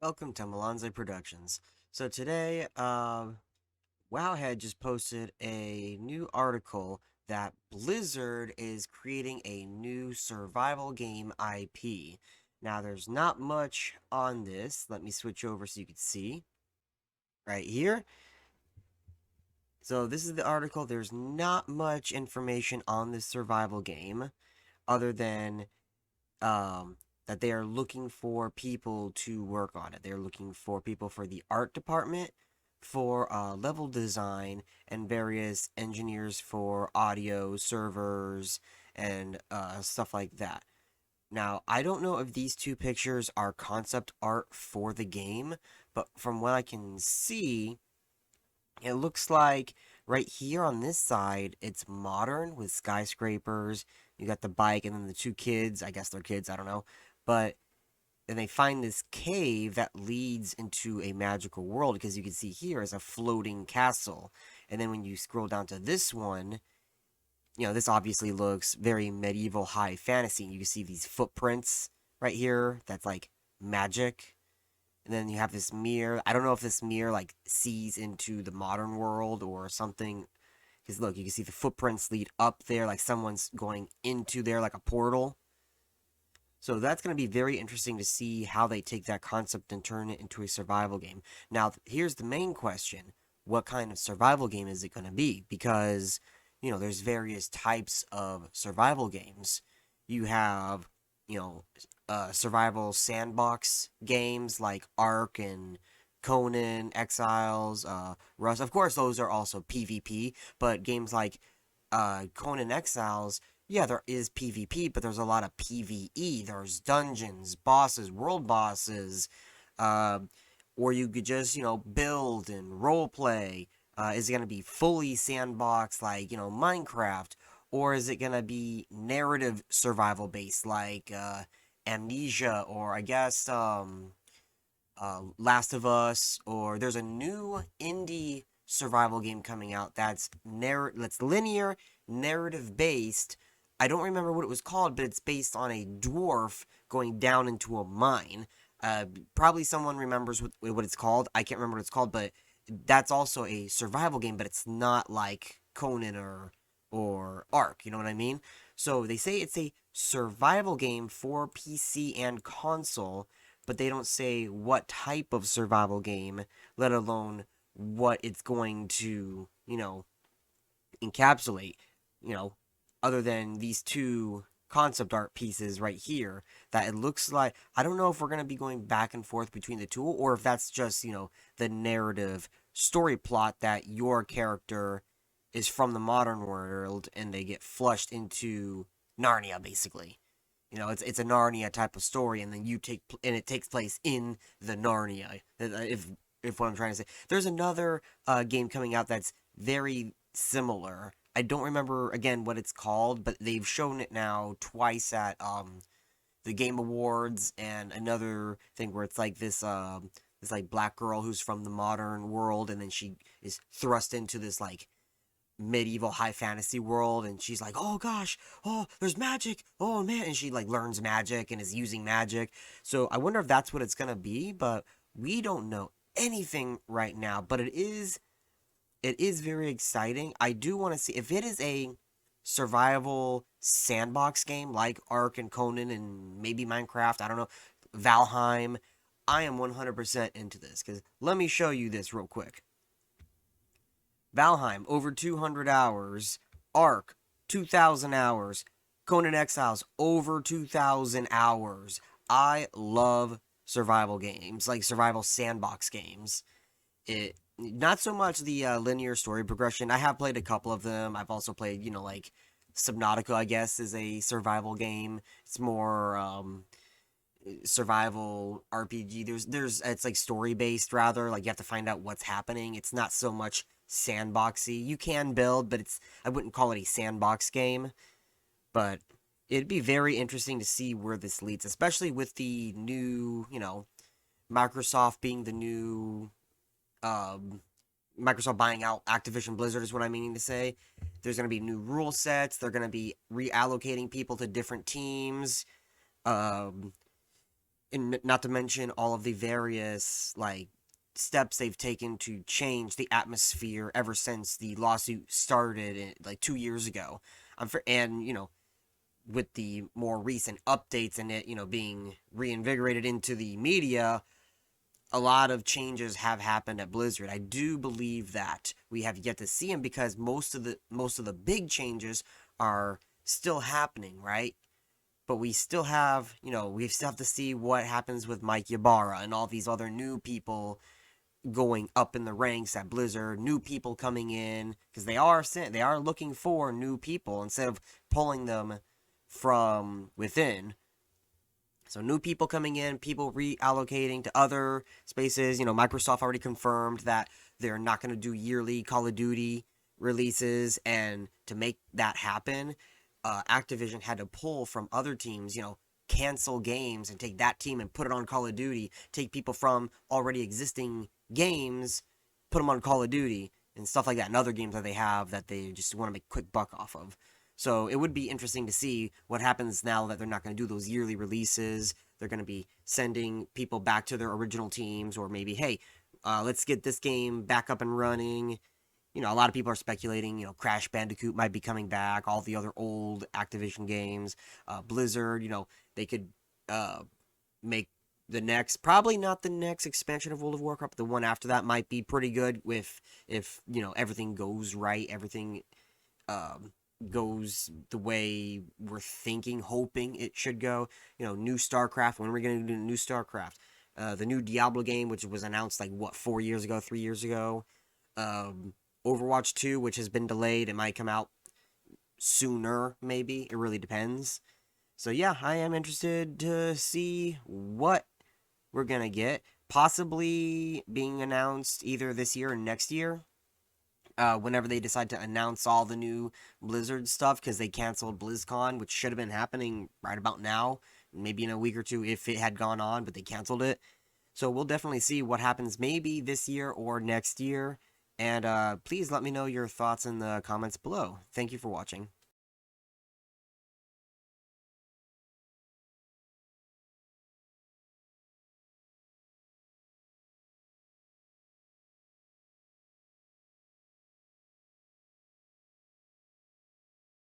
Welcome to Malonze Productions. So today, Wowhead just posted a new article that Blizzard is creating a new survival game IP. Now, there's not much on this. Let me switch over so you can see right here. So this is the article. There's not much information on this survival game other than that they are looking for people to work on it. They're looking for people for the art department, for level design, and various engineers for audio, servers, and stuff like that. Now, I don't know if these two pictures are concept art for the game, but from what I can see, it looks like right here on this side, it's modern with skyscrapers. You got the bike and then the two kids. I guess they're kids, I don't know. But then they find this cave that leads into a magical world because you can see here is a floating castle. And then when you scroll down to this one, this obviously looks very medieval high fantasy. You can see these footprints right here. That's like magic. And then you have this mirror. I don't know if this mirror like sees into the modern world or something. Because look, you can see the footprints lead up there, like someone's going into there like a portal. So that's going to be very interesting to see how they take that concept and turn it into a survival game. Now, here's the main question. What kind of survival game is it going to be? Because, there's various types of survival games. You have, survival sandbox games like Ark and Conan, Exiles, Rust. Of course, those are also PvP, but games like Conan Exiles, yeah, there is PvP, but there's a lot of PvE. There's dungeons, bosses, world bosses, uh, or you could just, build and role play. Is it going to be fully sandbox like, Minecraft? Or is it going to be narrative survival based like Amnesia or I guess Last of Us? Or there's a new indie survival game coming out that's linear, narrative based. I don't remember what it was called, but it's based on a dwarf going down into a mine. Probably someone remembers what it's called. I can't remember what it's called, but that's also a survival game, but it's not like Conan or Ark. You know what I mean? So they say it's a survival game for PC and console, but they don't say what type of survival game, let alone what it's going to, encapsulate, you know, other than these two concept art pieces right here that it looks like. I don't know if we're going to be going back and forth between the two or if that's just, the narrative story plot that your character is from the modern world and they get flushed into Narnia basically. It's a Narnia type of story, and then it takes place in the Narnia. If what I'm trying to say, there's another game coming out that's very similar. I don't remember again what it's called, but they've shown it now twice at the Game Awards, and another thing where it's like this like black girl who's from the modern world, and then she is thrust into this like medieval high fantasy world, and she's like, oh gosh, oh there's magic, oh man, and she like learns magic and is using magic. So I wonder if that's what it's gonna be, but we don't know anything right now. But it is very exciting. I do want to see if it is a survival sandbox game like Ark and Conan and maybe Minecraft, I don't know, Valheim. I am 100% into this because let me show you this real quick. Valheim, over 200 hours. Ark, 2,000 hours. Conan Exiles, over 2,000 hours. I love survival games, like survival sandbox games. It Not so much the linear story progression. I have played a couple of them. I've also played, like Subnautica, I guess, is a survival game. It's more survival RPG. There's it's like story based rather. Like you have to find out what's happening. It's not so much sandboxy. You can build, but I wouldn't call it a sandbox game. But it'd be very interesting to see where this leads, especially with the new, Microsoft being the new um Microsoft buying out Activision Blizzard is what I'm meaning to say. There's going to be new rule sets. They're going to be reallocating people to different teams. Um, and not to mention all of the various like steps they've taken to change the atmosphere ever since the lawsuit started like 2 years ago. And with the more recent updates and it being reinvigorated into the media, a lot of changes have happened at Blizzard. I do believe that we have yet to see them because most of the big changes are still happening, right? But we still have to see what happens with Mike Ybarra and all these other new people going up in the ranks at Blizzard, new people coming in because they are looking for new people instead of pulling them from within. So new people coming in, people reallocating to other spaces. Microsoft already confirmed that they're not going to do yearly Call of Duty releases, and to make that happen, Activision had to pull from other teams. Cancel games and take that team and put it on Call of Duty. Take people from already existing games, put them on Call of Duty and stuff like that, and other games that they have that they just want to make quick buck off of. So it would be interesting to see what happens now that they're not going to do those yearly releases. They're going to be sending people back to their original teams, or maybe, hey, let's get this game back up and running. A lot of people are speculating, Crash Bandicoot might be coming back, all the other old Activision games, Blizzard, they could make the next, probably not the next expansion of World of Warcraft, but the one after that might be pretty good if everything goes right, everything um, goes the way we're thinking, hoping it should go. New StarCraft. When are we going to do new StarCraft? The new Diablo game, which was announced like what 4 years ago, 3 years ago. Overwatch 2, which has been delayed. It might come out sooner, maybe. It really depends. So yeah, I am interested to see what we're gonna get. Possibly being announced either this year or next year. Whenever they decide to announce all the new Blizzard stuff, because they canceled BlizzCon, which should have been happening right about now, maybe in a week or two if it had gone on, but they canceled it. So we'll definitely see what happens maybe this year or next year. And please let me know your thoughts in the comments below. Thank you for watching.